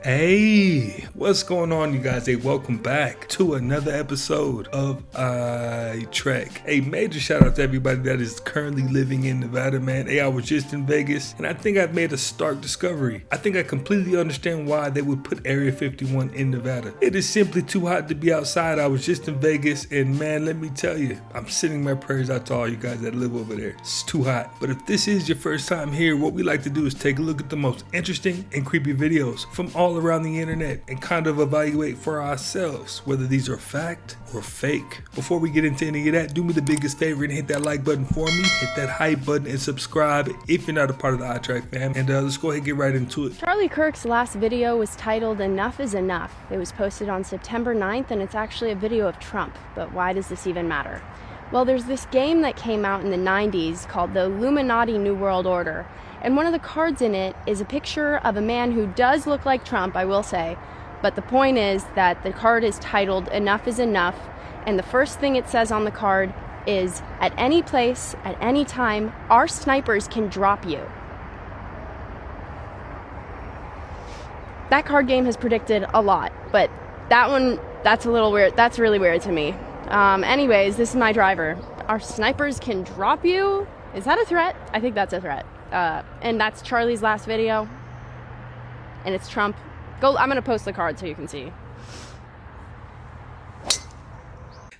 Hey, what's going on, you guys? Hey, welcome back to another episode of Trek. A major shout out to everybody that is currently living in Nevada, man. Hey, I was just in Vegas, and I think I've made a stark discovery. I think I completely understand why they would put Area 51 in Nevada. It is simply too hot to be outside. I was just in Vegas, and man, let me tell you, I'm sending my prayers out to all you guys that live over there. It's too hot. But if this is your first time here, what we like to do is take a look at the most interesting and creepy videos from all around the internet and kind of evaluate for ourselves whether these are fact or fake. Before we get into any of that, do me the biggest favor and hit that like button for me, hit that hype button, and subscribe if you're not a part of the iTrack fam. And let's go ahead and get right into it. Charlie Kirk's last video was titled "Enough is Enough." It was posted on September 9th, and it's actually a video of Trump. But why does this even matter? Well, there's this game that came out in the 90s called the Illuminati New World Order. And one of the cards in it is a picture of a man who does look like Trump, I will say. But the point is that the card is titled "Enough is Enough." And the first thing it says on the card is, at any place, at any time, our snipers can drop you. That card game has predicted a lot, but that one, that's a little weird. That's really weird to me. Anyways, this is my driver. Our snipers can drop you? Is that a threat? I think that's a threat. And that's Charlie's last video. And it's Trump. I'm gonna post the card so you can see.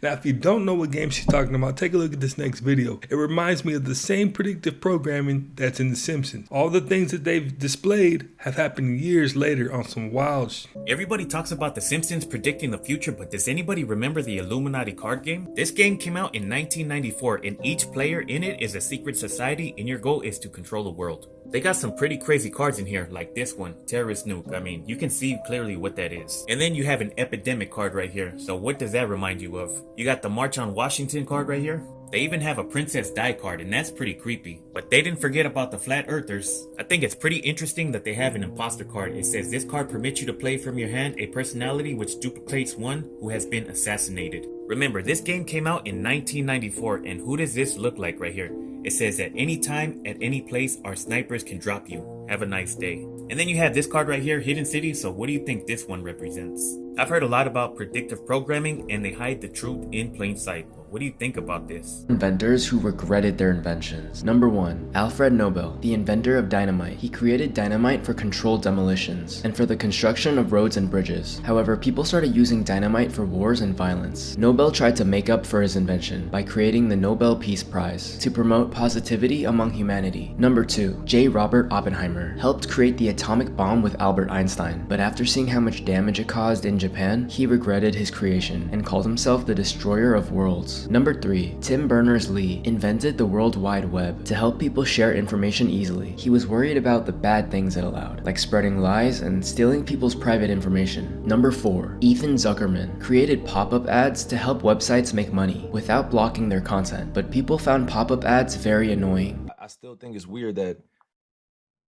Now, if you don't know what game she's talking about, take a look at this next video. It reminds me of the same predictive programming that's in The Simpsons. All the things that they've displayed have happened years later on some wild Everybody talks about The Simpsons predicting the future, but does anybody remember the Illuminati card game? This game came out in 1994, and each player in it is a secret society, and your goal is to control the world. They got some pretty crazy cards in here, like this one, Terrorist Nuke. I mean, you can see clearly what that is. And then you have an epidemic card right here. So what does that remind you of? You got the March on Washington card right here. They even have a Princess Di card, and that's pretty creepy. But they didn't forget about the Flat Earthers. I think it's pretty interesting that they have an imposter card. It says this card permits you to play from your hand a personality which duplicates one who has been assassinated. Remember, this game came out in 1994, and who does this look like right here? It says at any time, at any place, our snipers can drop you. Have a nice day. And then you have this card right here, Hidden City. So what do you think this one represents? I've heard a lot about predictive programming, and they hide the truth in plain sight. What do you think about this? Inventors who regretted their inventions. Number 1. Alfred Nobel, the inventor of dynamite. He created dynamite for controlled demolitions and for the construction of roads and bridges. However, people started using dynamite for wars and violence. Nobel tried to make up for his invention by creating the Nobel Peace Prize to promote positivity among humanity. Number 2. J. Robert Oppenheimer helped create the atomic bomb with Albert Einstein, but after seeing how much damage it caused in Japan, he regretted his creation and called himself the destroyer of worlds. Number 3. Tim Berners-Lee invented the World Wide Web to help people share information easily. He was worried about the bad things it allowed, like spreading lies and stealing people's private information. Number 4. Ethan Zuckerman created pop-up ads to help websites make money without blocking their content, but people found pop-up ads very annoying. I still think it's weird that,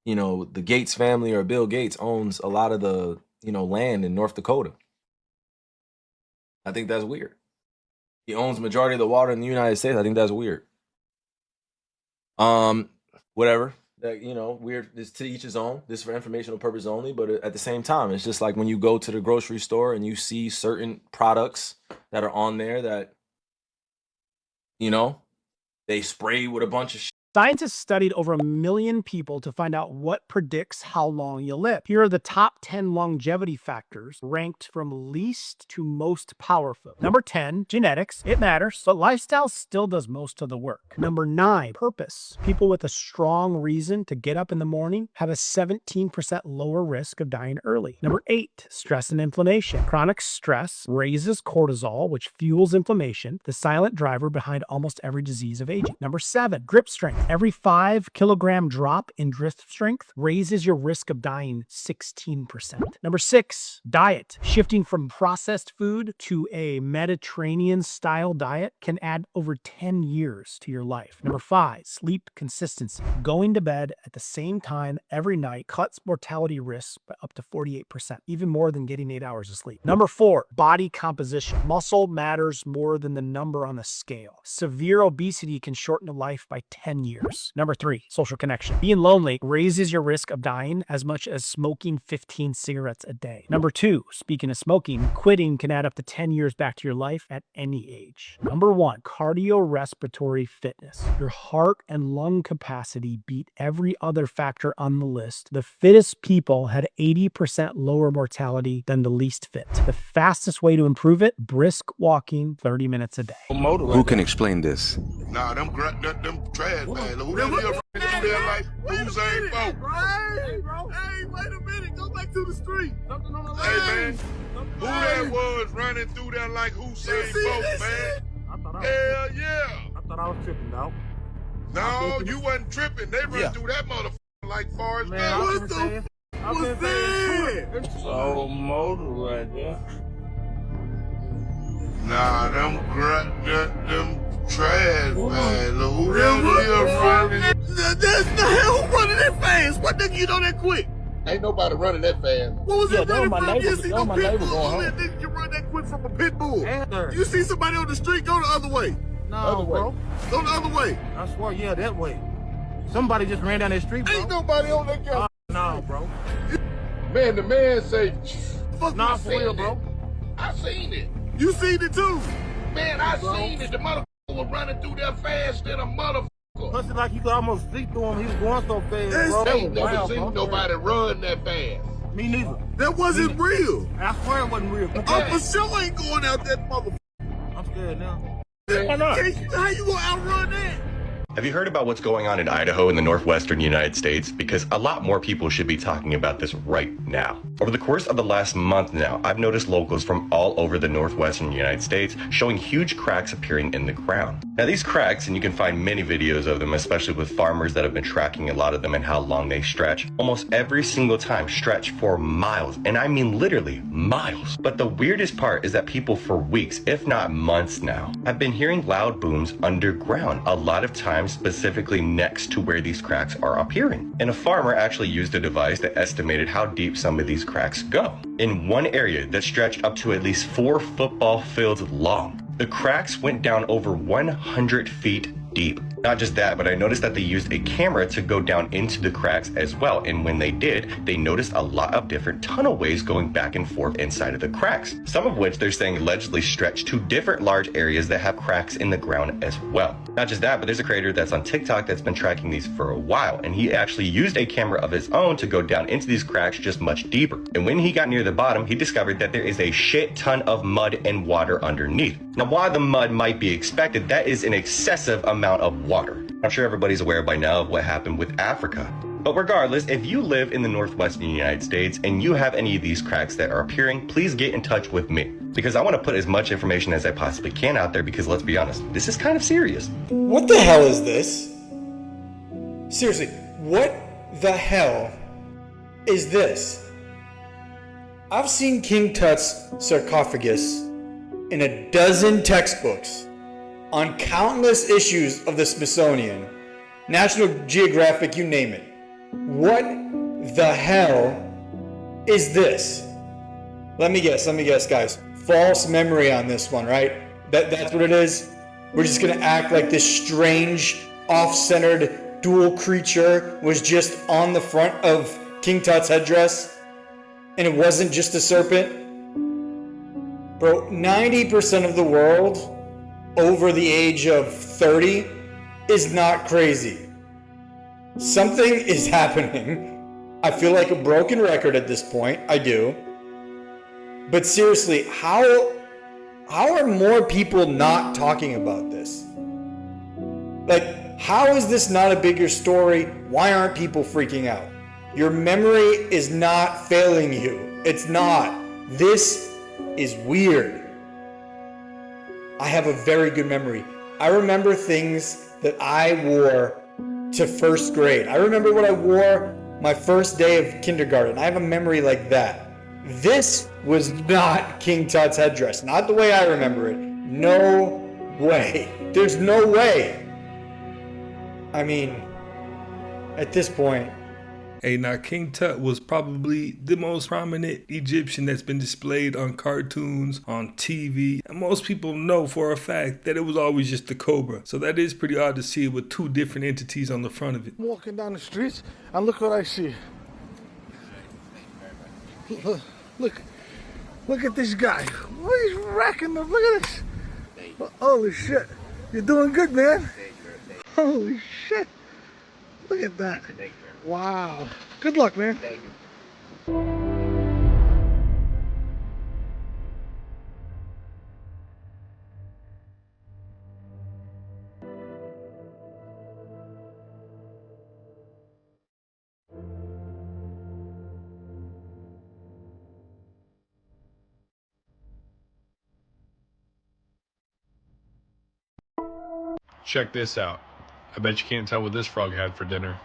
the Gates family or Bill Gates owns a lot of the, land in North Dakota. I think that's weird. He owns majority of the water in the United States. I think that's weird. Whatever. Weird. It's to each his own. This is for informational purpose only. But at the same time, it's just like when you go to the grocery store and you see certain products that are on there that, they spray with a bunch of shit. Scientists studied over 1 million people to find out what predicts how long you'll live. Here are the top 10 longevity factors ranked from least to most powerful. Number 10, genetics. It matters, but lifestyle still does most of the work. Number 9, purpose. People with a strong reason to get up in the morning have a 17% lower risk of dying early. Number 8, stress and inflammation. Chronic stress raises cortisol, which fuels inflammation, the silent driver behind almost every disease of aging. Number 7, grip strength. Every 5-kilogram drop in grip strength raises your risk of dying 16%. Number 6, diet. Shifting from processed food to a Mediterranean-style diet can add over 10 years to your life. Number 5, sleep consistency. Going to bed at the same time every night cuts mortality risks by up to 48%, even more than getting 8 hours of sleep. Number 4, body composition. Muscle matters more than the number on the scale. Severe obesity can shorten a life by 10 years. years. Number 3, social connection. Being lonely raises your risk of dying as much as smoking 15 cigarettes a day. Number 2, speaking of smoking, quitting can add up to 10 years back to your life at any age. Number 1, cardiorespiratory fitness. Your heart and lung capacity beat every other factor on the list. The fittest people had 80% lower mortality than the least fit. The fastest way to improve it, brisk walking 30 minutes a day. Who can explain this? Nah, them trash man. Who that is running through there like Usain Bolt? Hey, bro. Hey, wait a minute. Go back to the street. Something on the Hey, man. Who that was running through there like Usain Bolt, man? Hell yeah. I thought I was tripping, dog. No, you wasn't tripping. They run through that motherfucker like Forrest Man, Gump. what the f*** was that? So motor right there. Nah, them trash man. Who that is running? That's the hell who running that fast. What nigga you know that quick? Ain't nobody running that fast. What was it running from? You see no my pit neighbor bull going on home. that nigga can run that quick from a pit bull. Answer. You see somebody on the street, go the other way. No, bro. Go the other way. I swear, yeah, that way. Somebody just ran down that street, bro. Ain't nobody on that gas. No, bro. Man, the man say, Fuck Nah, you for saying real, that? bro. I seen it. You seen it too. Man, I seen it. The motherfucker was running through there fast than a motherfucker. Plus, it's like you could almost see through him. He was going so fast, Yes. bro. I ain't never Wow, seen bro. nobody run that fast. Me neither. That wasn't real. I swear it wasn't real. I for sure ain't going out that motherfucker. I'm scared now. Why not? How you gonna outrun that? Have you heard about what's going on in Idaho in the northwestern United States? Because a lot more people should be talking about this right now. Over the course of the last month now, I've noticed locals from all over the northwestern United States showing huge cracks appearing in the ground. Now these cracks, and you can find many videos of them, especially with farmers that have been tracking a lot of them and how long they stretch, almost every single time stretch for miles, and I mean literally miles. But the weirdest part is that people for weeks, if not months now, have been hearing loud booms underground, a lot of times specifically next to where these cracks are appearing. And a farmer actually used a device that estimated how deep some of these cracks go. In one area that stretched up to at least 4 football fields long, the cracks went down over 100 feet deep. Not just that, but I noticed that they used a camera to go down into the cracks as well. And when they did, they noticed a lot of different tunnel ways going back and forth inside of the cracks. Some of which they're saying allegedly stretch to different large areas that have cracks in the ground as well. Not just that, but there's a creator that's on TikTok that's been tracking these for a while. And he actually used a camera of his own to go down into these cracks just much deeper. And when he got near the bottom, he discovered that there is a shit ton of mud and water underneath. Now, while the mud might be expected, that is an excessive amount of water. I'm sure everybody's aware by now of what happened with Africa. But regardless, if you live in the northwestern United States and you have any of these cracks that are appearing, please get in touch with me, because I want to put as much information as I possibly can out there, because let's be honest, this is kind of serious. What the hell is this? Seriously, what the hell is this? I've seen King Tut's sarcophagus in a dozen textbooks on countless issues of the Smithsonian, National Geographic, you name it. What the hell is this? Let me guess, guys. False memory on this one, right? That's what it is? We're just gonna act like this strange, off-centered dual creature was just on the front of King Tut's headdress, and it wasn't just a serpent? Bro, 90% of the world over the age of 30 is not crazy. Something is happening. I feel like a broken record at this point. I do. But seriously, how are more people not talking about this? Like, how is this not a bigger story? Why aren't people freaking out? Your memory is not failing you. It's not. This is weird. I have a very good memory. I remember things that I wore to first grade. I remember what I wore my first day of kindergarten. I have a memory like that. This was not King Tut's headdress. Not the way I remember it. No way. There's no way. I mean, at this point, Hey, now King Tut was probably the most prominent Egyptian that's been displayed on cartoons, on TV, and most people know for a fact that it was always just the cobra. So that is pretty odd to see it with two different entities on the front of it. Walking down the streets, and look what I see. Look at this guy. He's racking them. Look at this. Holy shit. You're doing good, man. Holy shit. Look at that. Wow. Good luck, man. Check this out. I bet you can't tell what this frog had for dinner.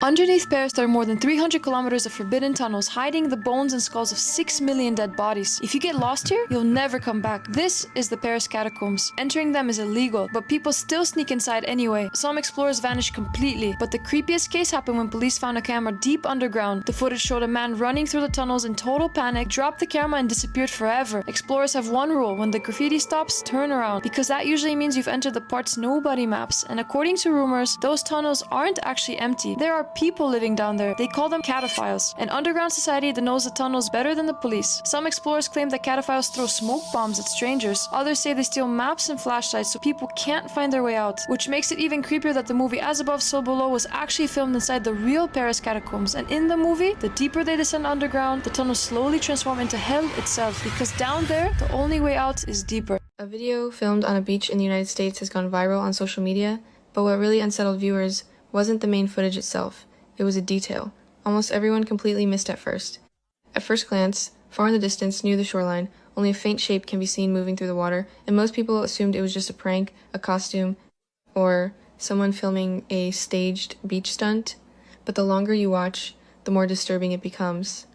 Underneath Paris, there are more than 300 kilometers of forbidden tunnels hiding the bones and skulls of 6 million dead bodies. If you get lost here, you'll never come back. This is the Paris catacombs. Entering them is illegal, but people still sneak inside anyway. Some explorers vanish completely, but the creepiest case happened when police found a camera deep underground. The footage showed a man running through the tunnels in total panic, dropped the camera and disappeared forever. Explorers have one rule: when the graffiti stops, turn around, because that usually means you've entered the parts nobody maps. And according to rumors, those tunnels aren't actually empty. There are people living down there. They call them cataphiles, an underground society that knows the tunnels better than the police. Some explorers claim that cataphiles throw smoke bombs at strangers. Others say they steal maps and flashlights so people can't find their way out, which makes it even creepier that the movie As Above, So Below was actually filmed inside the real Paris catacombs. And in the movie, the deeper they descend underground, the tunnels slowly transform into hell itself, because down there, the only way out is deeper. A video filmed on a beach in the United States has gone viral on social media, but what really unsettled viewers wasn't the main footage itself. It was a detail almost everyone completely missed at first. At first glance, far in the distance near the shoreline, only a faint shape can be seen moving through the water, and most people assumed it was just a prank, a costume, or someone filming a staged beach stunt. But the longer you watch, the more disturbing it becomes.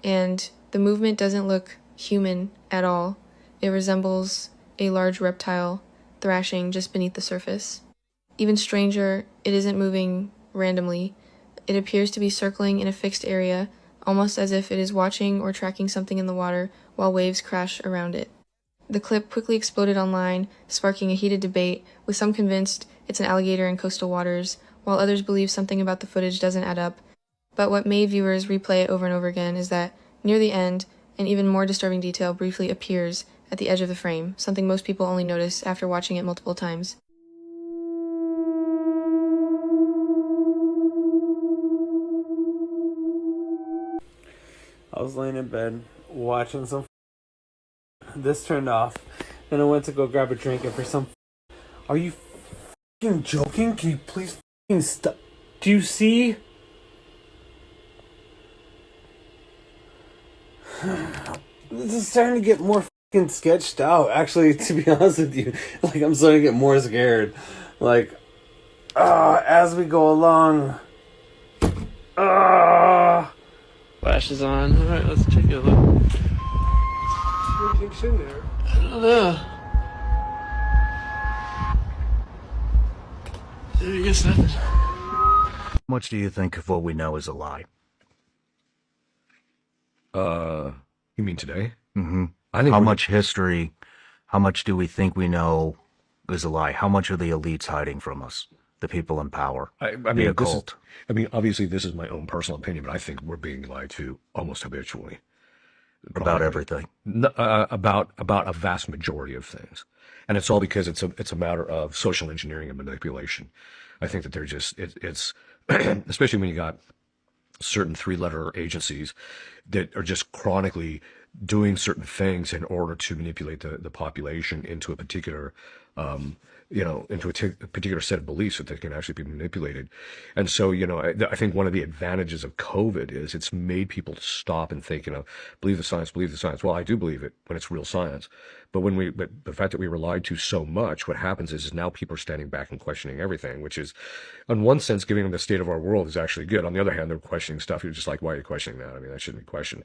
And the movement doesn't look human at all. It resembles a large reptile thrashing just beneath the surface. Even stranger, it isn't moving randomly. It appears to be circling in a fixed area, almost as if it is watching or tracking something in the water while waves crash around it. The clip quickly exploded online, sparking a heated debate, with some convinced it's an alligator in coastal waters, while others believe something about the footage doesn't add up. But what made viewers replay it over and over again is that, near the end, an even more disturbing detail briefly appears at the edge of the frame, something most people only notice after watching it multiple times. I was laying in bed watching some. This turned off, then I went to go grab a drink, and for some. Are you fucking joking? Can you please fucking stop? Do you see? This is starting to get more fucking sketched out. Actually, to be honest with you, like I'm starting to get more scared. Like, as we go along. Flashes on. Alright, let's take a look. What do you think's in there? I don't know. I guess nothing. How much do you think of what we know is a lie? You mean today? Mm-hmm. I think how much history, how much do we think we know is a lie? How much are the elites hiding from us? The people in power, I the mean, occult. Obviously, this is my own personal opinion, but I think we're being lied to almost habitually. About everything. About a vast majority of things, and it's all because it's a matter of social engineering and manipulation. I think that they're just it's especially when you got certain three-letter agencies that are just chronically doing certain things in order to manipulate the population into a particular into a particular set of beliefs that they can actually be manipulated. And so, I think one of the advantages of COVID is it's made people stop and think, believe the science. Well, I do believe it when it's real science, But but the fact that we were lied to so much, what happens is now people are standing back and questioning everything, which is, in one sense, giving them the state of our world is actually good. On the other hand, they're questioning stuff. You're just like, why are you questioning that? I mean, that shouldn't be questioned.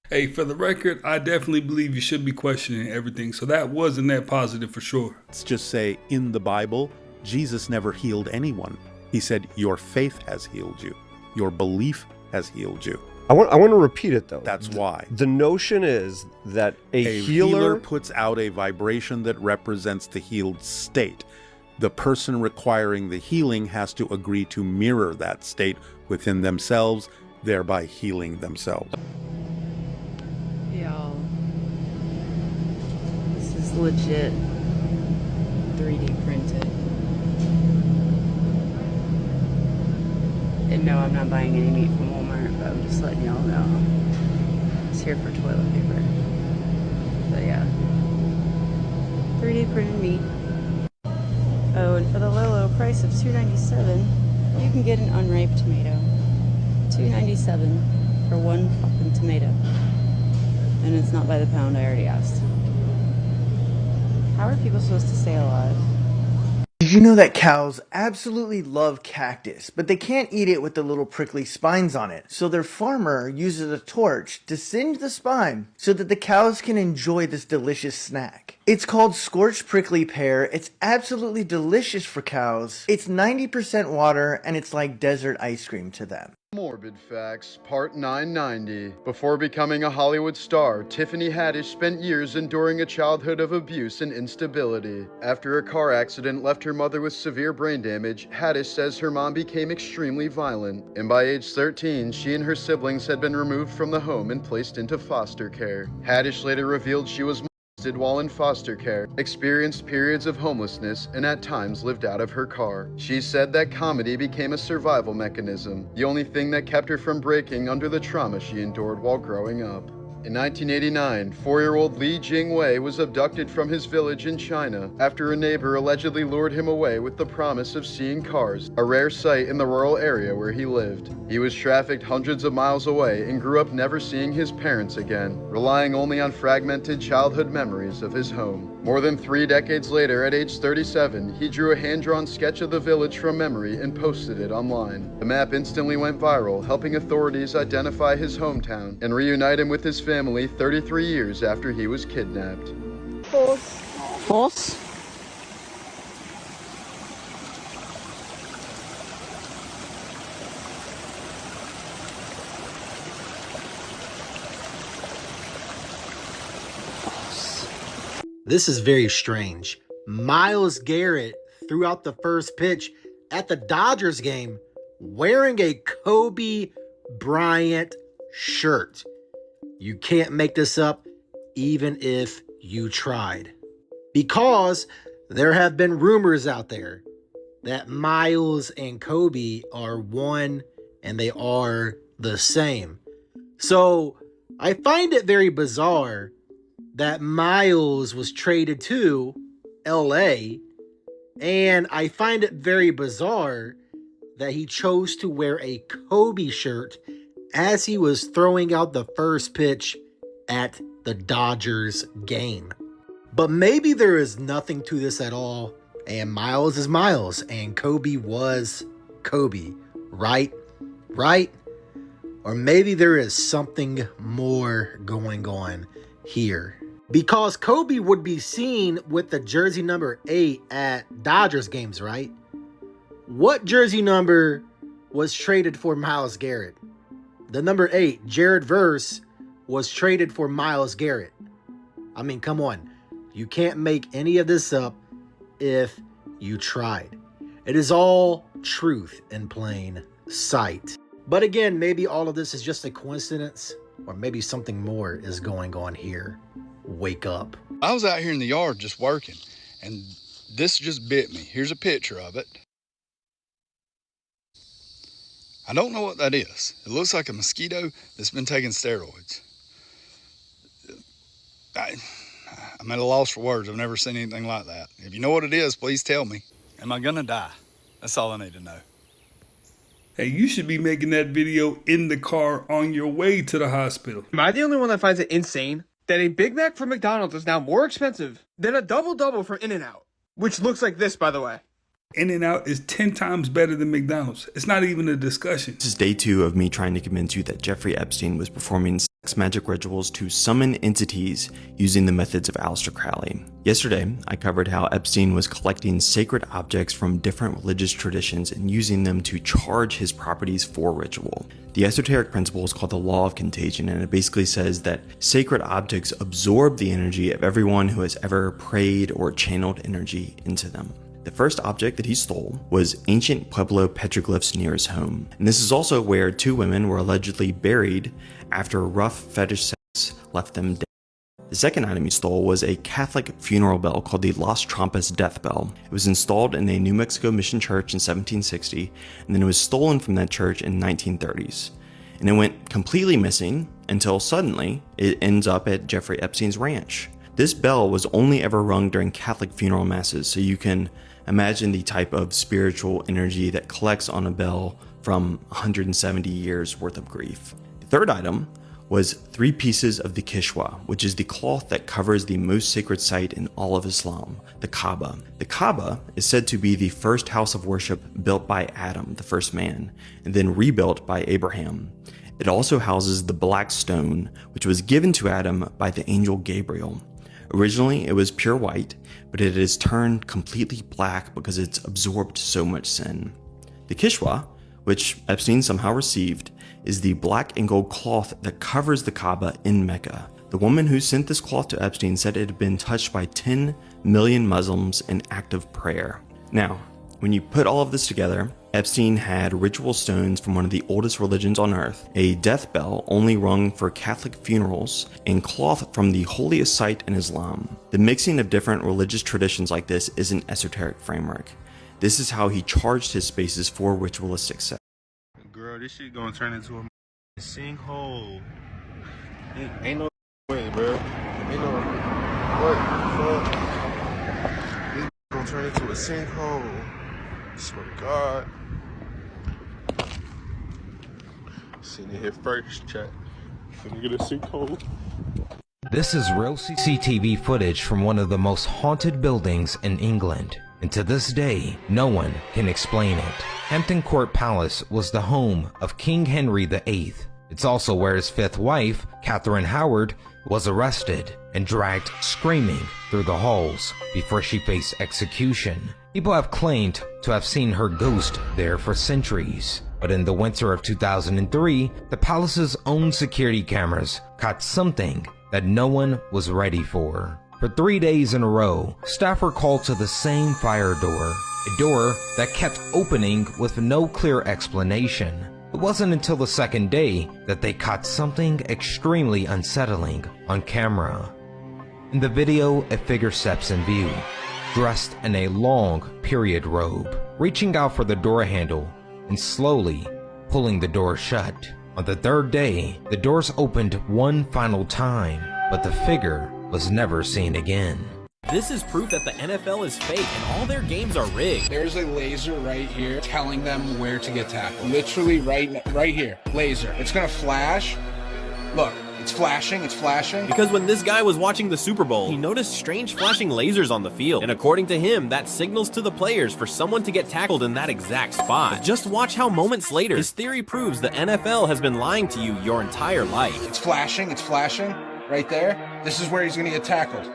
Hey, for the record, I definitely believe you should be questioning everything. So that wasn't net positive for sure. Let's just say in the Bible, Jesus never healed anyone. He said, your faith has healed you. Your belief has healed you. I want to repeat it though. That's why. The notion is that a healer puts out a vibration that represents the healed state. The person requiring the healing has to agree to mirror that state within themselves, thereby healing themselves. Y'all, this is legit 3D printed. And no, I'm not buying any meat from Walmart, but I'm just letting y'all know. It's here for toilet paper. But yeah, 3D printed meat. Oh, and for the low, low price of $2.97, you can get an unripe tomato. $2.97 for one fucking tomato. And it's not by the pound, I already asked. How are people supposed to stay alive? Did you know that cows absolutely love cactus, but they can't eat it with the little prickly spines on it? So their farmer uses a torch to singe the spine so that the cows can enjoy this delicious snack. It's called scorched prickly pear. It's absolutely delicious for cows. It's 90% water and it's like desert ice cream to them. Morbid Facts, Part 990. Before becoming a Hollywood star, Tiffany Haddish spent years enduring a childhood of abuse and instability. After a car accident left her mother with severe brain damage, Haddish says her mom became extremely violent, and by age 13, she and her siblings had been removed from the home and placed into foster care. Haddish later revealed she was molested while in foster care, experienced periods of homelessness, and at times lived out of her car. She said that comedy became a survival mechanism, the only thing that kept her from breaking under the trauma she endured while growing up. In 1989, 4-year-old Li Jingwei was abducted from his village in China after a neighbor allegedly lured him away with the promise of seeing cars, a rare sight in the rural area where he lived. He was trafficked hundreds of miles away and grew up never seeing his parents again, relying only on fragmented childhood memories of his home. More than 3 decades later, at age 37, he drew a hand-drawn sketch of the village from memory and posted it online. The map instantly went viral, helping authorities identify his hometown and reunite him with his family 33 years after he was kidnapped. Horse? This is very strange. Myles Garrett threw out the first pitch at the Dodgers game wearing a Kobe Bryant shirt. You can't make this up even if you tried. Because there have been rumors out there that Myles and Kobe are one and they are the same. So I find it very bizarre that Myles was traded to LA, and I find it very bizarre that he chose to wear a Kobe shirt as he was throwing out the first pitch at the Dodgers game. But maybe there is nothing to this at all, and Myles is Myles, and Kobe was Kobe, right? Right? Or maybe there is something more going on here. Because Kobe would be seen with the jersey number 8 at Dodgers games, right? What jersey number was traded for Myles Garrett? The number 8, Jared Verse, was traded for Myles Garrett. I mean, come on. You can't make any of this up if you tried. It is all truth in plain sight. But again, maybe all of this is just a coincidence, or maybe something more is going on here. Wake up. I was out here in the yard just working, and this just bit me. Here's a picture of it. I don't know what that is. It looks like a mosquito that's been taking steroids. I'm at a loss for words. I've never seen anything like that. If you know what it is, please tell me. Am I gonna die? That's all I need to know. Hey, you should be making that video in the car on your way to the hospital. Am I the only one that finds it insane that a Big Mac from McDonald's is now more expensive than a double-double from In-N-Out, which looks like this, by the way. In-N-Out is 10 times better than McDonald's. It's not even a discussion. This is day 2 of me trying to convince you that Jeffrey Epstein was performing sex magic rituals to summon entities using the methods of Aleister Crowley. Yesterday, I covered how Epstein was collecting sacred objects from different religious traditions and using them to charge his properties for ritual. The esoteric principle is called the law of contagion, and it basically says that sacred objects absorb the energy of everyone who has ever prayed or channeled energy into them. The first object that he stole was ancient Pueblo petroglyphs near his home, and this is also where 2 women were allegedly buried after rough fetish sex left them dead. The second item he stole was a Catholic funeral bell called the Las Trampas death bell. It was installed in a New Mexico mission church in 1760, and then it was stolen from that church in 1930s. And it went completely missing until suddenly it ends up at Jeffrey Epstein's ranch. This bell was only ever rung during Catholic funeral masses, so you can imagine the type of spiritual energy that collects on a bell from 170 years worth of grief. The third item was 3 pieces of the kishwa, which is the cloth that covers the most sacred site in all of Islam, the Kaaba. The Kaaba is said to be the first house of worship built by Adam, the first man, and then rebuilt by Abraham. It also houses the black stone, which was given to Adam by the angel Gabriel. Originally, it was pure white, but it has turned completely black because it's absorbed so much sin. The kishwa, which Epstein somehow received, is the black and gold cloth that covers the Kaaba in Mecca. The woman who sent this cloth to Epstein said it had been touched by 10 million Muslims in active prayer. Now, when you put all of this together, Epstein had ritual stones from one of the oldest religions on earth, a death bell only rung for Catholic funerals, and cloth from the holiest site in Islam. The mixing of different religious traditions like this is an esoteric framework. This is how he charged his spaces for ritualistic sex. Girl, this shit gonna turn into a sinkhole. Ain't no way, bro. Ain't no what the fuck. This gonna turn into a sinkhole. Swear to God. Seen it here first, chat. Finna get a sinkhole. This is real CCTV footage from one of the most haunted buildings in England, and to this day, no one can explain it. Hampton Court Palace was the home of King Henry VIII. It's also where his 5th wife, Catherine Howard, was arrested and dragged screaming through the halls before she faced execution. People have claimed to have seen her ghost there for centuries, but in the winter of 2003, the palace's own security cameras caught something that no one was ready for. For 3 days in a row, staff were called to the same fire door, a door that kept opening with no clear explanation. It wasn't until the second day that they caught something extremely unsettling on camera. In the video, a figure steps in view, dressed in a long period robe, reaching out for the door handle and slowly pulling the door shut. On the 3rd day, the doors opened one final time, but the figure was never seen again. This is proof that the NFL is fake and all their games are rigged. There's a laser right here telling them where to get tackled. Literally right here, laser. It's gonna flash. Look, it's flashing, it's flashing. Because when this guy was watching the Super Bowl, he noticed strange flashing lasers on the field. And according to him, that signals to the players for someone to get tackled in that exact spot. But just watch how moments later, his theory proves the NFL has been lying to you your entire life. It's flashing right there. This is where he's gonna get tackled.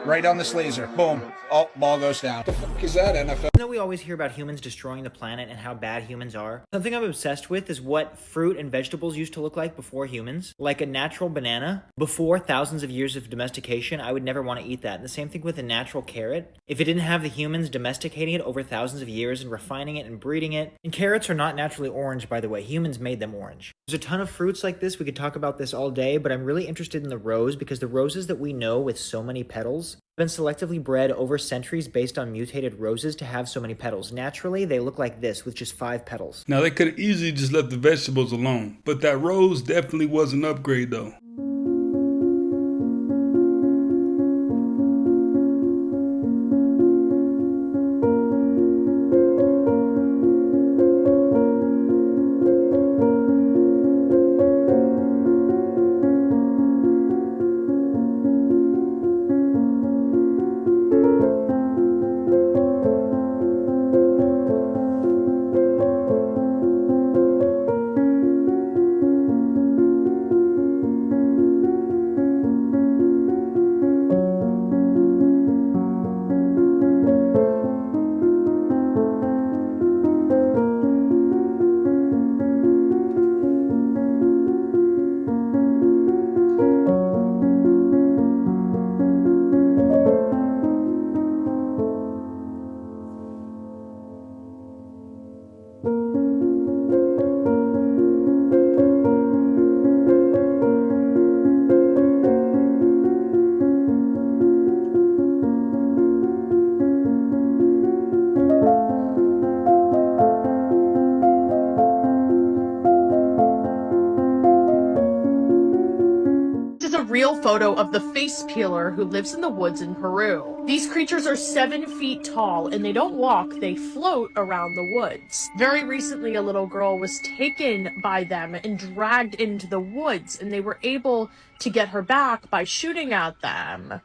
Right on this laser. Boom. Oh, ball goes down. What the fuck is that, NFL? You know, we always hear about humans destroying the planet and how bad humans are. Something I'm obsessed with is what fruit and vegetables used to look like before humans. Like a natural banana. Before thousands of years of domestication, I would never want to eat that. And the same thing with a natural carrot. If it didn't have the humans domesticating it over thousands of years and refining it and breeding it. And carrots are not naturally orange, by the way. Humans made them orange. There's a ton of fruits like this. We could talk about this all day, but I'm really interested in the rose because the roses that we know with so many petals have been selectively bred over centuries based on mutated roses to have so many petals. Naturally, they look like this with just 5 petals. Now, they could have easily just left the vegetables alone, but that rose definitely was an upgrade though. real photo of the face peeler who lives in the woods in Peru. These creatures are 7 feet tall and they don't walk, they float around the woods. Very recently, a little girl was taken by them and dragged into the woods, and they were able to get her back by shooting at them.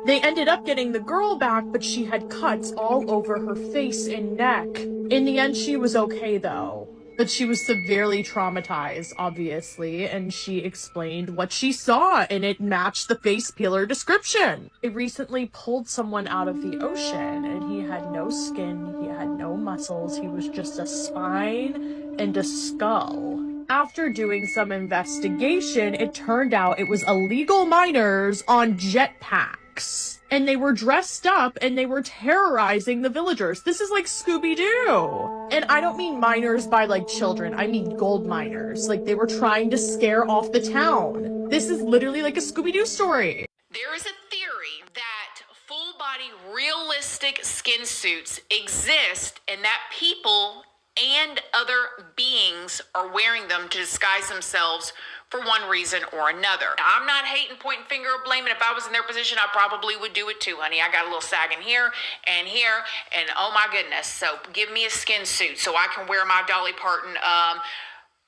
They ended up getting the girl back, but she had cuts all over her face and neck. In the end, she was okay though. But she was severely traumatized, obviously, and she explained what she saw, and it matched the face peeler description. They recently pulled someone out of the ocean, and he had no skin, he had no muscles, he was just a spine and a skull. After doing some investigation, it turned out it was illegal miners on jetpacks. And they were dressed up and they were terrorizing the villagers. This is like Scooby-Doo. And I don't mean miners by like children. I mean gold miners. Like they were trying to scare off the town. This is literally like a Scooby-Doo story. There is a theory that full-body realistic skin suits exist and that people and other beings are wearing them to disguise themselves for one reason or another. I'm not hating, pointing finger, or blaming. If I was in their position, I probably would do it too, honey. I got a little sagging here, and oh my goodness. So give me a skin suit so I can wear my Dolly Parton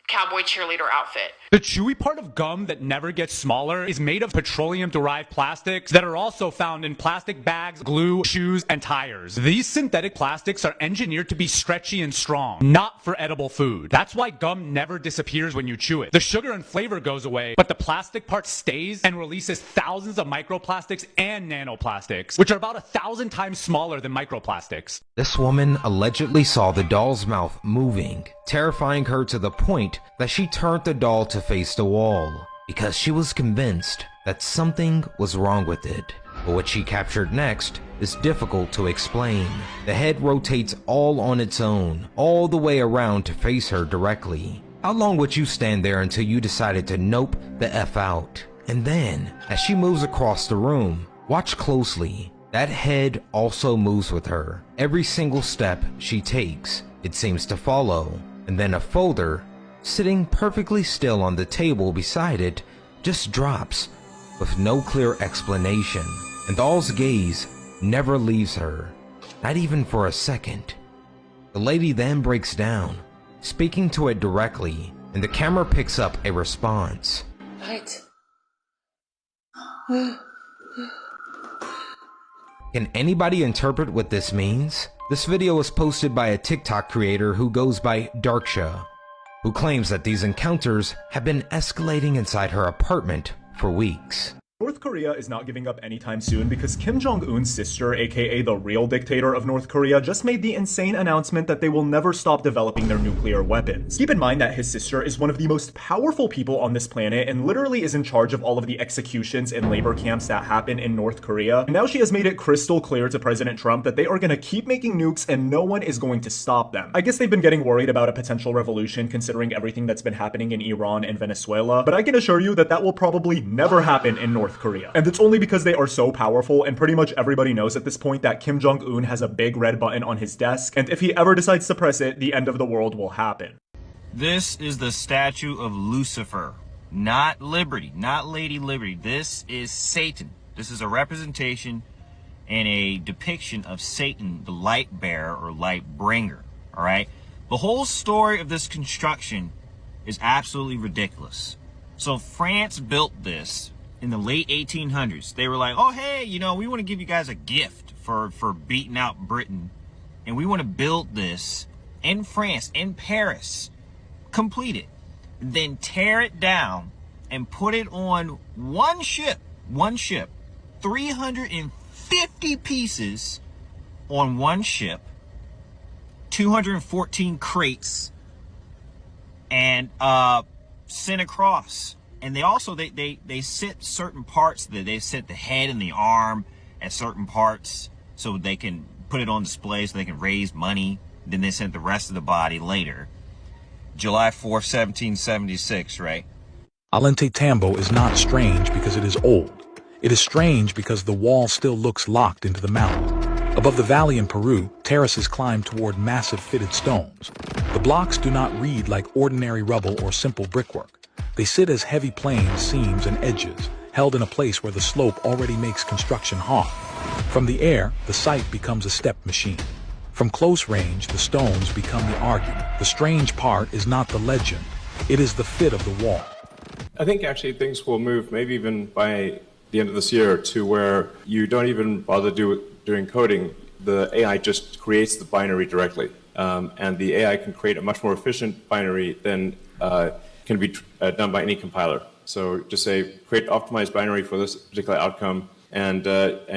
cowboy cheerleader outfit. The chewy part of gum that never gets smaller is made of petroleum-derived plastics that are also found in plastic bags, glue, shoes, and tires. These synthetic plastics are engineered to be stretchy and strong, not for edible food. That's why gum never disappears when you chew it. The sugar and flavor goes away, but the plastic part stays and releases thousands of microplastics and nanoplastics, which are about 1,000 times smaller than microplastics. This woman allegedly saw the doll's mouth moving, terrifying her to the point that she turned the doll to face the wall because she was convinced that something was wrong with it. But what she captured next is difficult to explain. The head rotates all on its own, all the way around to face her directly. How long would you stand there until you decided to nope the F out? And then, as she moves across the room, watch closely. That head also moves with her. Every single step she takes, it seems to follow. And then a folder, sitting perfectly still on the table beside it, just drops with no clear explanation. And Doll's gaze never leaves her, not even for a second. The lady then breaks down, speaking to it directly, and the camera picks up a response. What? Can anybody interpret what this means? This video was posted by a TikTok creator who goes by Darksha, who claims that these encounters have been escalating inside her apartment for weeks. North Korea is not giving up anytime soon because Kim Jong-un's sister, aka the real dictator of North Korea, just made the insane announcement that they will never stop developing their nuclear weapons. Keep in mind that his sister is one of the most powerful people on this planet and literally is in charge of all of the executions and labor camps that happen in North Korea. And now she has made it crystal clear to President Trump that they are going to keep making nukes and no one is going to stop them. I guess they've been getting worried about a potential revolution considering everything that's been happening in Iran and Venezuela, but I can assure you that that will probably never happen in North Korea. And it's only because they are so powerful, and pretty much everybody knows at this point that Kim Jong-un has a big red button on his desk, and if he ever decides to press it, the end of the world will happen. This is the statue of Lucifer, not Liberty, not Lady Liberty. This is Satan. This is a representation and a depiction of Satan, the light bearer or light bringer, all right? The whole story of this construction is absolutely ridiculous. So France built this in the late 1800s. They were like, oh, hey, you know, we want to give you guys a gift for beating out Britain. And we want to build this in France, in Paris, complete it, then tear it down and put it on one ship, 350 pieces on one ship, 214 crates, and sent across. And they also, they sit certain parts, they sit the head and the arm at certain parts so they can put it on display so they can raise money. Then they sent the rest of the body later. July 4th, 1776, right? Ollantaytambo is not strange because it is old. It is strange because the wall still looks locked into the mountain. Above the valley in Peru, terraces climb toward massive fitted stones. The blocks do not read like ordinary rubble or simple brickwork. They sit as heavy planes, seams, and edges, held in a place where the slope already makes construction hard. From the air, the site becomes a step machine. From close range, the stones become the argument. The strange part is not the legend, it is the fit of the wall. I think actually things will move, maybe even by the end of this year, to where you don't even bother doing coding. The AI just creates the binary directly. And the AI can create a much more efficient binary than can be done by any compiler. So just say, create optimized binary for this particular outcome, and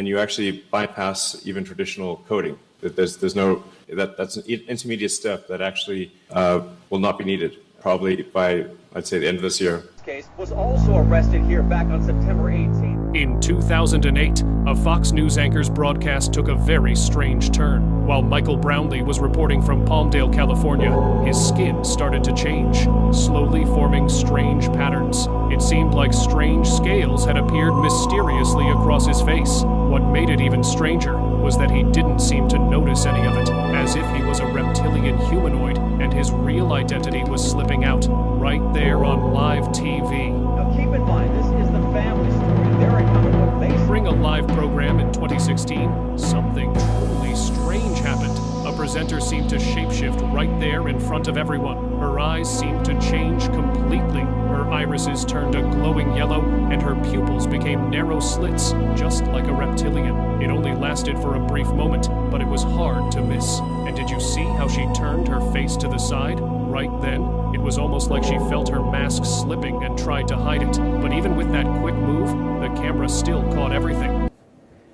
you actually bypass even traditional coding. There's no, that's an intermediate step that actually will not be needed, probably by, I'd say, the end of this year. Case was also arrested here back on September 18th. In 2008, a Fox News anchor's broadcast took a very strange turn. While Michael Brownlee was reporting from Palmdale, California, his skin started to change, slowly forming strange patterns. It seemed like strange scales had appeared mysteriously across his face. What made it even stranger was that he didn't seem to notice any of it, as if he was a reptilian humanoid and his real identity was slipping out right there on live TV. Now keep in mind, this is the family story. They're accounting what they During a live program in 2016, something truly strange happened. A presenter seemed to shapeshift right there in front of everyone. Her eyes seemed to change completely. Her irises turned a glowing yellow, and her pupils became narrow slits, just like a reptilian. It only lasted for a brief moment, but it was hard to miss. And did you see how she turned her face to the side? Right then, it was almost like she felt her mask slipping and tried to hide it. But even with that quick move, the camera still caught everything.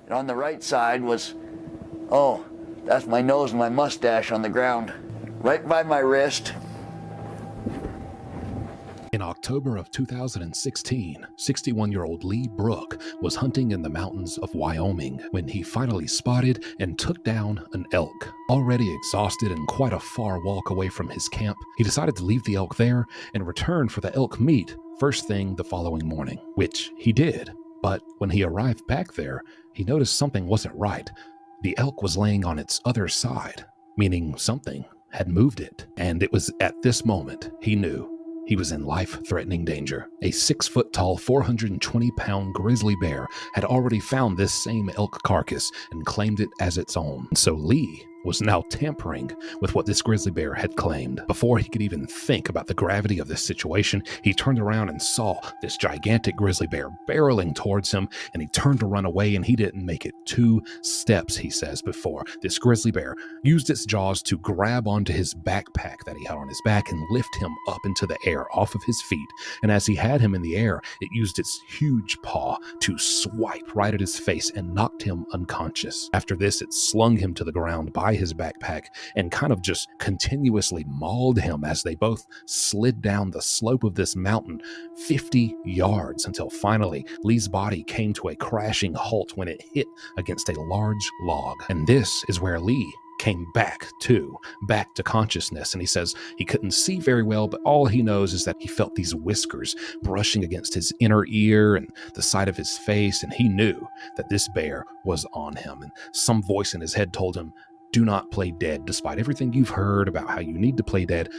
And on the right side was, oh, that's my nose and my mustache on the ground. Right by my wrist. In October of 2016, 61-year-old Lee Brook was hunting in the mountains of Wyoming when he finally spotted and took down an elk. Already exhausted and quite a far walk away from his camp, he decided to leave the elk there and return for the elk meat first thing the following morning, which he did. But when he arrived back there, he noticed something wasn't right. The elk was laying on its other side, meaning something had moved it. And it was at this moment he knew he was in life-threatening danger. A 6-foot-tall, 420-pound grizzly bear had already found this same elk carcass and claimed it as its own. So Lee was now tampering with what this grizzly bear had claimed. Before he could even think about the gravity of this situation, he turned around and saw this gigantic grizzly bear barreling towards him, and he turned to run away, and he didn't make it 2 steps, he says, before this grizzly bear used its jaws to grab onto his backpack that he had on his back and lift him up into the air off of his feet. And as he had him in the air, it used its huge paw to swipe right at his face and knocked him unconscious. After this, it slung him to the ground by his backpack and kind of just continuously mauled him as they both slid down the slope of this mountain 50 yards until finally Lee's body came to a crashing halt when it hit against a large log. And this is where Lee came back to consciousness, and he says he couldn't see very well, but all he knows is that he felt these whiskers brushing against his inner ear and the side of his face, and he knew that this bear was on him. And some voice in his head told him, do not play dead. Despite everything you've heard about how you need to play dead,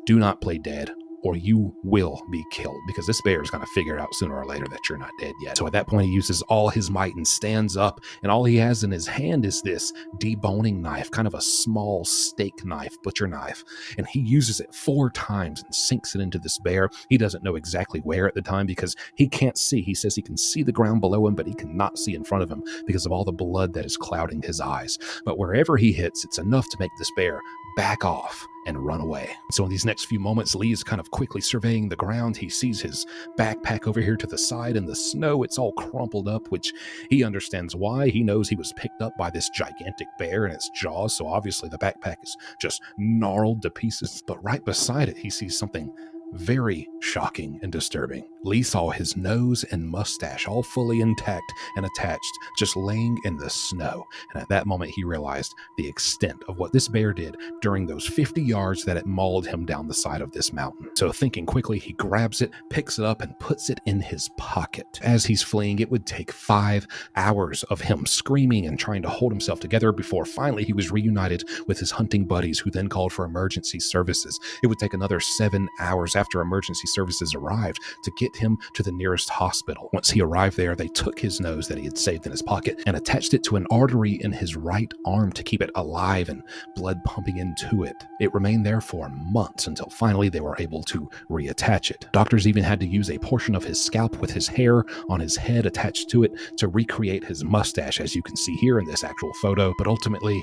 do not play dead, or you will be killed, because this bear is going to figure out sooner or later that you're not dead yet. So at that point, he uses all his might and stands up, and all he has in his hand is this deboning knife, kind of a small steak knife, butcher knife, and he uses it 4 times and sinks it into this bear. He doesn't know exactly where at the time because he can't see. He says he can see the ground below him, but he cannot see in front of him because of all the blood that is clouding his eyes. But wherever he hits, it's enough to make this bear back off and run away. So in these next few moments, Lee is kind of quickly surveying the ground. He sees his backpack over here to the side in the snow. It's all crumpled up, which he understands why. He knows he was picked up by this gigantic bear in its jaws, so obviously the backpack is just gnarled to pieces. But right beside it, he sees something very shocking and disturbing. Lee saw his nose and mustache all fully intact and attached, just laying in the snow. And at that moment, he realized the extent of what this bear did during those 50 yards that it mauled him down the side of this mountain. So thinking quickly, he grabs it, picks it up, and puts it in his pocket. As he's fleeing, it would take 5 hours of him screaming and trying to hold himself together before finally he was reunited with his hunting buddies, who then called for emergency services. It would take another 7 hours hours after emergency services arrived to get him to the nearest hospital. Once he arrived there, they took his nose that he had saved in his pocket and attached it to an artery in his right arm to keep it alive and blood pumping into it. It remained there for months until finally they were able to reattach it. Doctors even had to use a portion of his scalp with his hair on his head attached to it to recreate his mustache, as you can see here in this actual photo. But ultimately,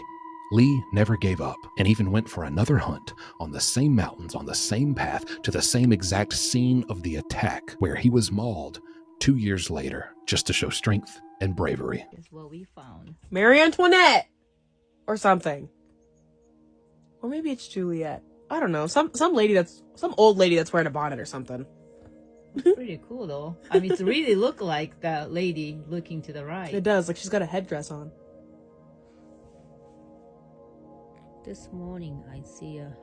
Lee never gave up and even went for another hunt on the same mountains, on the same path, to the same exact scene of the attack, where he was mauled 2 years later, just to show strength and bravery. Is what we found. Marie Antoinette! Or something. Or maybe it's Juliet. I don't know. Some old lady that's wearing a bonnet or something. Pretty cool though. I mean, it really look like that lady looking to the right. It does. Like she's got a headdress on. This morning I see a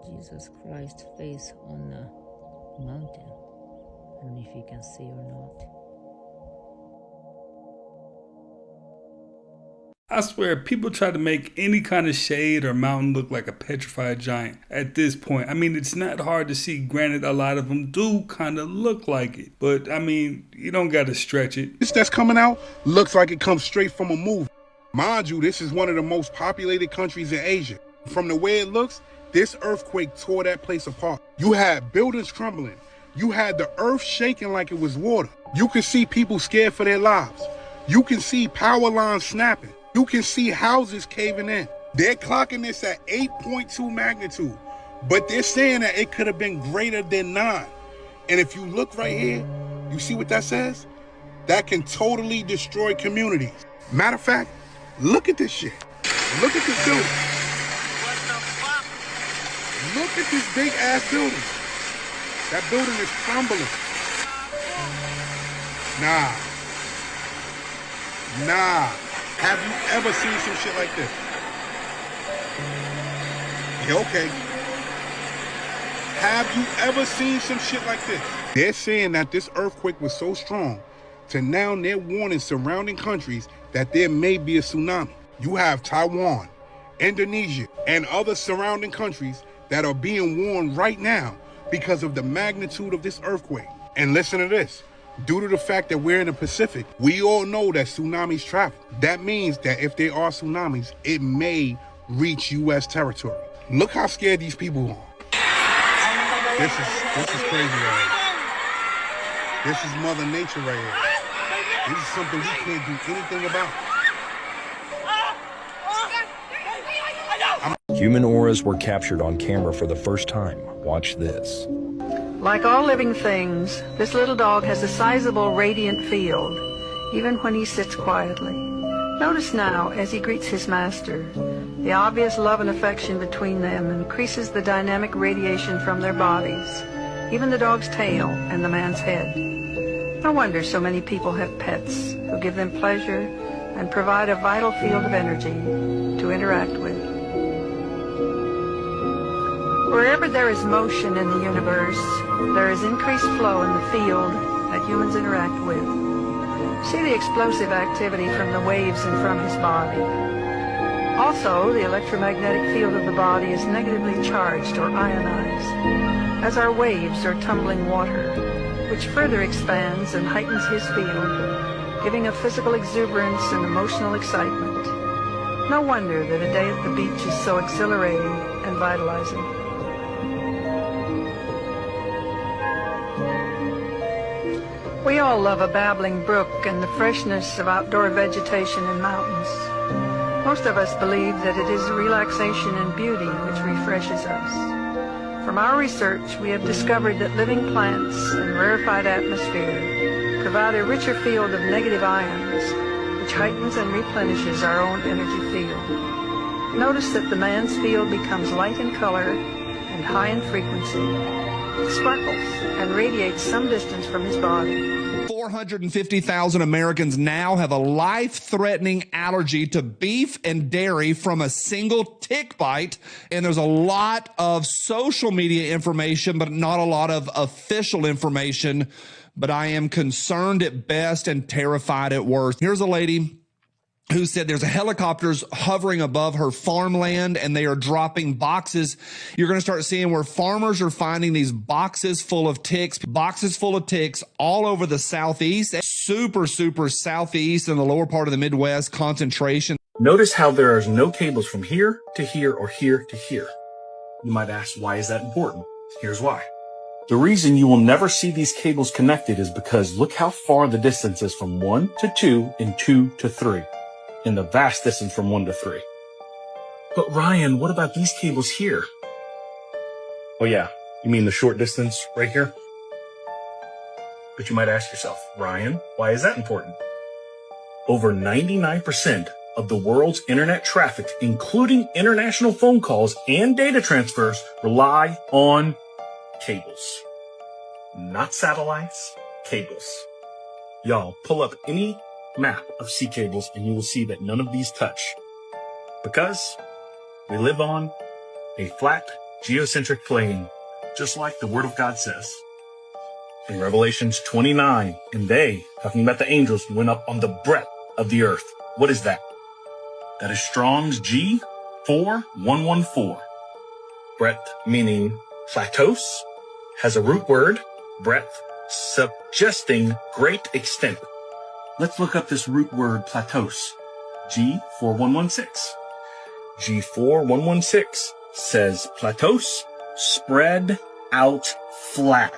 Jesus Christ face on the mountain. I don't know if you can see or not. I swear, people try to make any kind of shade or mountain look like a petrified giant at this point. I mean, it's not hard to see. Granted, a lot of them do kind of look like it. But, I mean, you don't got to stretch it. This that's coming out looks like it comes straight from a movie. Mind you, this is one of the most populated countries in Asia. From the way it looks, this earthquake tore that place apart. You had buildings crumbling. You had the earth shaking like it was water. You could see people scared for their lives. You can see power lines snapping. You can see houses caving in. They're clocking this at 8.2 magnitude, but they're saying that it could have been greater than 9. And if you look right here, you see what that says? That can totally destroy communities. Matter of fact, look at this shit. Look at this building. What the fuck? Look at this big ass building. That building is crumbling. Nah. Have you ever seen some shit like this? Yeah, okay. Have you ever seen some shit like this? They're saying that this earthquake was so strong to now they're warning surrounding countries that there may be a tsunami. You have Taiwan, Indonesia, and other surrounding countries that are being warned right now because of the magnitude of this earthquake. And listen to this. Due to the fact that we're in the Pacific, we all know that tsunamis travel. That means that if there are tsunamis, it may reach U.S. territory. Look how scared these people are. This is crazy right here. This is Mother Nature right here. This is something we can't do anything about. Human auras were captured on camera for the first time. Watch this. Like all living things, this little dog has a sizable radiant field, even when he sits quietly. Notice now, as he greets his master, the obvious love and affection between them increases the dynamic radiation from their bodies, even the dog's tail and the man's head. No wonder so many people have pets who give them pleasure and provide a vital field of energy to interact with. Wherever there is motion in the universe, there is increased flow in the field that humans interact with. See the explosive activity from the waves and from his body. Also, the electromagnetic field of the body is negatively charged or ionized, as are waves or tumbling water, which further expands and heightens his field, giving a physical exuberance and emotional excitement. No wonder that a day at the beach is so exhilarating and vitalizing. We all love a babbling brook and the freshness of outdoor vegetation and mountains. Most of us believe that it is relaxation and beauty which refreshes us. From our research, we have discovered that living plants and rarefied atmosphere provide a richer field of negative ions, which heightens and replenishes our own energy field. Notice that the man's field becomes light in color and high in frequency. It sparkles and radiates some distance from his body. 450,000 Americans now have a life-threatening allergy to beef and dairy from a single tick bite. And there's a lot of social media information, but not a lot of official information. But I am concerned at best and terrified at worst. Here's a lady who said there's a helicopters hovering above her farmland and they are dropping boxes. You're going to start seeing where farmers are finding these boxes full of ticks all over the southeast, super southeast and the lower part of the Midwest concentration. Notice how there are no cables from here to here or here to here. You might ask, why is that important? Here's why. The reason you will never see these cables connected is because look how far the distance is from 1 to 2 and 2 to 3. And the vast distance from 1 to 3. But Ryan, what about these cables here? Oh yeah, you mean the short distance right here? But you might ask yourself, Ryan, why is that important? Over 99% of the world's internet traffic, including international phone calls and data transfers, rely on cables. Not satellites, cables. Y'all, pull up any map of sea cables and you will see that none of these touch. Because we live on a flat, geocentric plane, just like the Word of God says. In Revelations 29, and they, talking about the angels, went up on the breadth of the earth. What is that? That is Strong's G4114. Breadth meaning plateaus, has a root word, breadth, suggesting great extent. Let's look up this root word plateaus. G4116. G4116 says plateaus, spread out flat.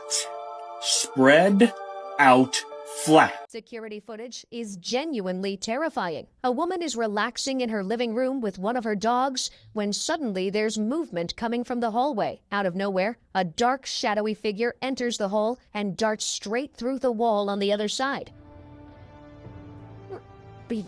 Spread out flat. Security footage is genuinely terrifying. A woman is relaxing in her living room with one of her dogs when suddenly there's movement coming from the hallway. Out of nowhere, a dark, shadowy figure enters the hall and darts straight through the wall on the other side. Hey,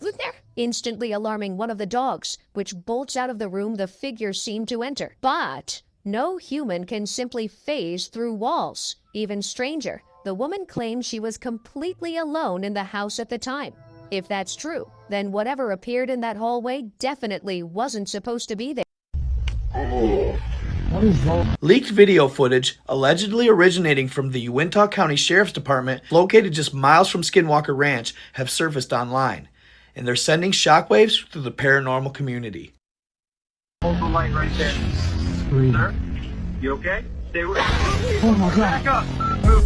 look there! Instantly alarming one of the dogs, which bolts out of the room the figure seemed to enter. But no human can simply phase through walls. Even stranger, the woman claimed she was completely alone in the house at the time. If that's true, then whatever appeared in that hallway definitely wasn't supposed to be there. Leaked video footage, allegedly originating from the Uintah County Sheriff's Department, located just miles from Skinwalker Ranch, have surfaced online, and they're sending shockwaves through the paranormal community. Hold the light right there. Sir, you okay? Stay with me. Oh my God. Back up. Move.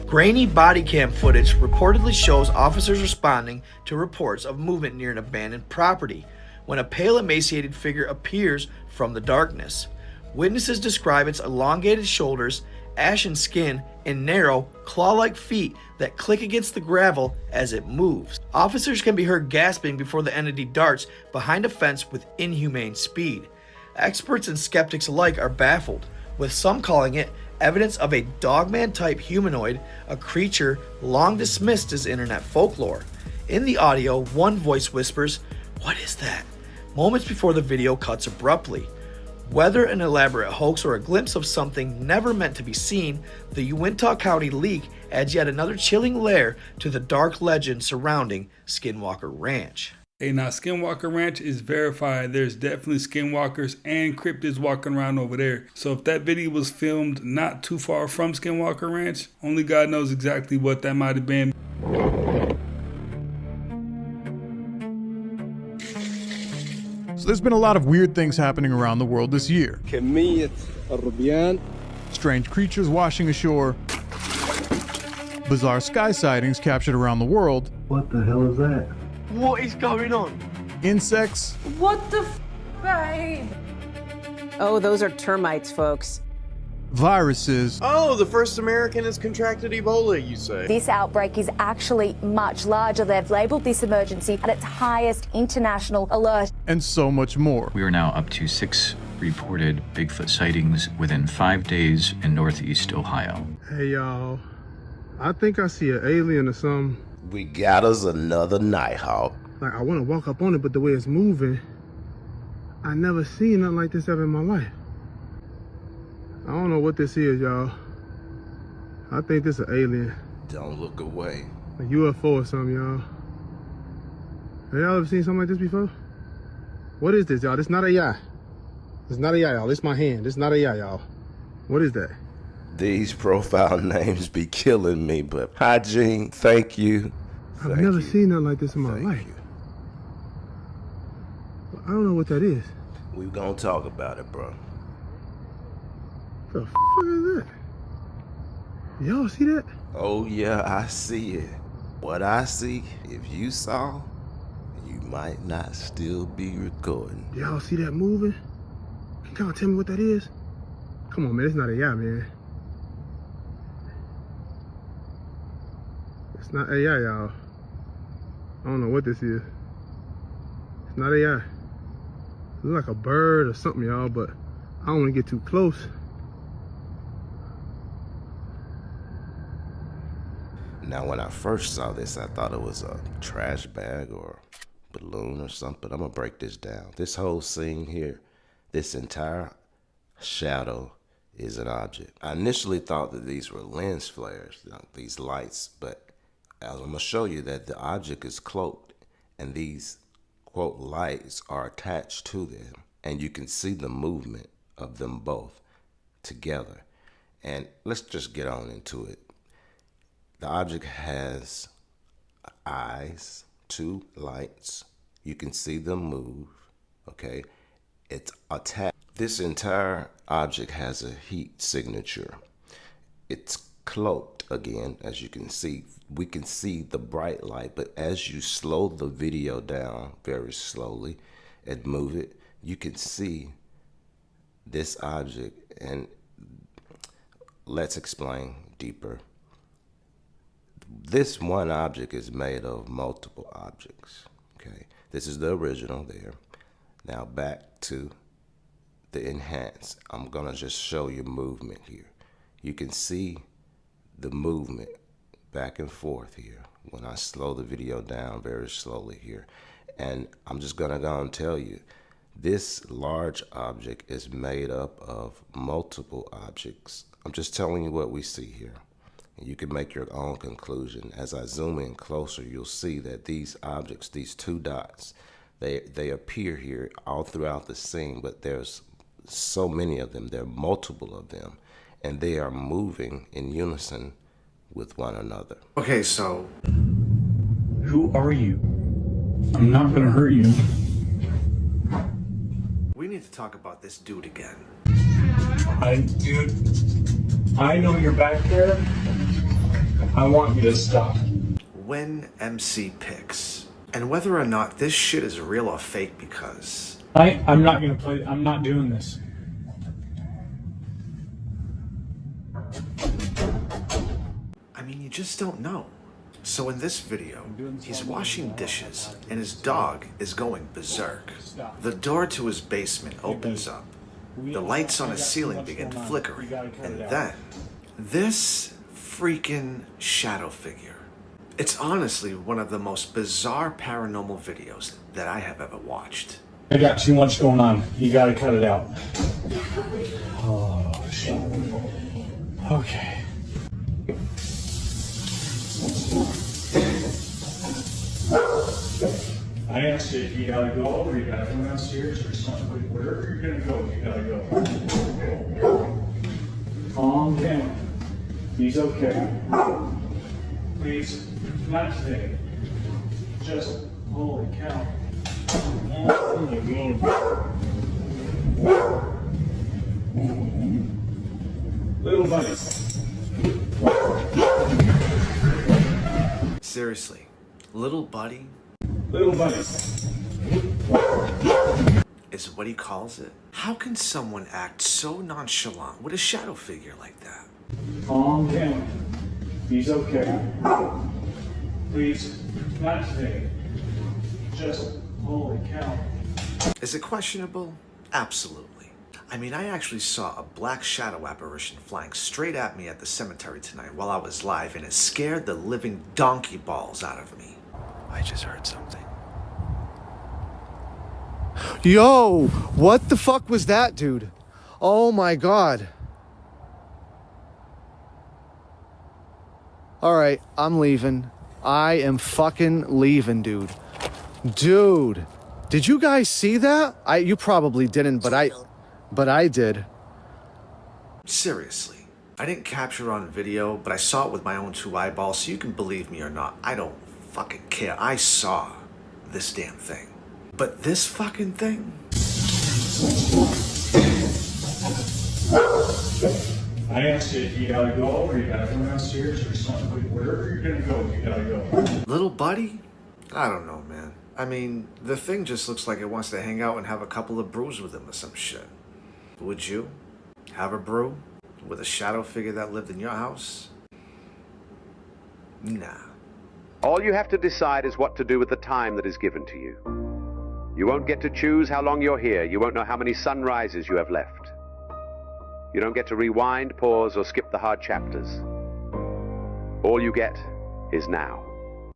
Grainy body cam footage reportedly shows officers responding to reports of movement near an abandoned property when a pale, emaciated figure appears from the darkness. Witnesses describe its elongated shoulders, ashen skin, and narrow, claw-like feet that click against the gravel as it moves. Officers can be heard gasping before the entity darts behind a fence with inhumane speed. Experts and skeptics alike are baffled, with some calling it evidence of a dogman-type humanoid, a creature long dismissed as internet folklore. In the audio, one voice whispers, "What is that?" moments before the video cuts abruptly. Whether an elaborate hoax or a glimpse of something never meant to be seen, the Uintah County leak adds yet another chilling layer to the dark legend surrounding Skinwalker Ranch. Hey, now Skinwalker Ranch is verified. There's definitely skinwalkers and cryptids walking around over there. So if that video was filmed not too far from Skinwalker Ranch, only God knows exactly what that might have been. So there's been a lot of weird things happening around the world this year. Strange creatures washing ashore. Bizarre sky sightings captured around the world. What the hell is that? What is going on? Insects. What the babe? Oh, those are termites, folks. Viruses. Oh, the first American has contracted Ebola, you say? This outbreak is actually much larger. They've labelled this emergency at its highest international alert. And so much more. We are now up to 6 reported Bigfoot sightings within 5 days in Northeast Ohio. Hey, y'all. I think I see an alien or something. We got us another Nighthawk. Like, I want to walk up on it, but the way it's moving, I never seen nothing like this ever in my life. I don't know what this is, y'all. I think this is an alien. Don't look away. A UFO or something, y'all. Have y'all ever seen something like this before? What is this, y'all? This not a eye. This not a eye, y'all. This my hand. This not a eye, y'all. What is that? These profile names be killing me, but hi, Gene. Thank you. I've never seen nothing like this in my life. I don't know what that is. We gonna talk about it, bro. What the f is that? Y'all see that? Oh yeah, I see it. What I see, if you saw, you might not still be recording. Y'all see that moving? Can y'all tell me what that is? Come on, man, it's not AI, man. It's not AI, y'all. I don't know what this is. It's not AI. It looks like a bird or something, y'all, but I don't want to get too close. Now, when I first saw this, I thought it was a trash bag or balloon or something. I'm gonna break this down. This whole scene here, this entire shadow is an object. I initially thought that these were lens flares, you know, these lights, but I'm gonna show you that the object is cloaked and these, quote, lights are attached to them, and you can see the movement of them both together. And let's just get on into it. The object has eyes, two lights. You can see them move, okay? It's attached. This entire object has a heat signature. It's cloaked again, as you can see. We can see the bright light, but as you slow the video down very slowly and move it, you can see this object. And let's explain deeper. This one object is made of multiple objects, okay? This is the original there. Now back to the enhance. I'm gonna just show you movement here. You can see the movement back and forth here when I slow the video down very slowly here. And I'm just gonna go and tell you, this large object is made up of multiple objects. I'm just telling you what we see here. And you can make your own conclusion. As I zoom in closer, you'll see that these objects, these two dots, they appear here all throughout the scene, but there's so many of them, there are multiple of them, and they are moving in unison with one another. Okay, so who are you? I'm not gonna hurt you. we need to talk about this dude again. Dude, I know you're back there. I want you to stop. When MC picks, and whether or not this shit is real or fake, because I'm not gonna play. I'm not doing this. I mean, you just don't know. So in this video, he's washing dishes and his dog is going berserk. The door to his basement opens up. The lights on his ceiling begin flickering, and then this freaking shadow figure. It's honestly one of the most bizarre paranormal videos that I have ever watched. I got too much going on. You gotta cut it out. Oh, shit. Okay. I asked you if you gotta go or you gotta come downstairs or something. Wherever you're gonna go, you gotta go. Calm down. He's okay. Please, not today. Just, holy cow. Oh my God. Little buddy. Seriously, little buddy? Little buddy. Is what he calls it? How can someone act so nonchalant with a shadow figure like that? Calm down. He's okay. Please, not today. Just, holy cow. Is it questionable? Absolutely. I mean, I actually saw a black shadow apparition flying straight at me at the cemetery tonight while I was live, and it scared the living donkey balls out of me. I just heard something. Yo, what the fuck was that, dude? Oh my God. All right, I'm leaving. I am fucking leaving, dude. Dude, did you guys see that? You probably didn't, but I did. Seriously, I didn't capture on video, but I saw it with my own 2 eyeballs, so you can believe me or not. I don't fucking care. I saw this damn thing. But this fucking thing? I asked you if you gotta go or you gotta come downstairs or something. Wherever you're gonna go, you gotta go. Little buddy? I don't know, man. I mean, the thing just looks like it wants to hang out and have a couple of brews with him or some shit. Would you have a brew with a shadow figure that lived in your house? Nah. All you have to decide is what to do with the time that is given to you. You won't get to choose how long you're here. You won't know how many sunrises you have left. You don't get to rewind, pause, or skip the hard chapters. All you get is now.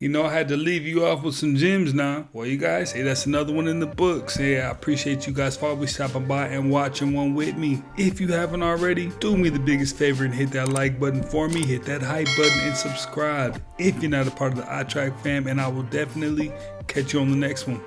You know, I had to leave you off with some gems now. Well, you guys, hey, that's another one in the books. Hey, I appreciate you guys for always stopping by and watching one with me. If you haven't already, do me the biggest favor and hit that like button for me, hit that hype button, and subscribe if you're not a part of the iTrack fam, and I will definitely catch you on the next one.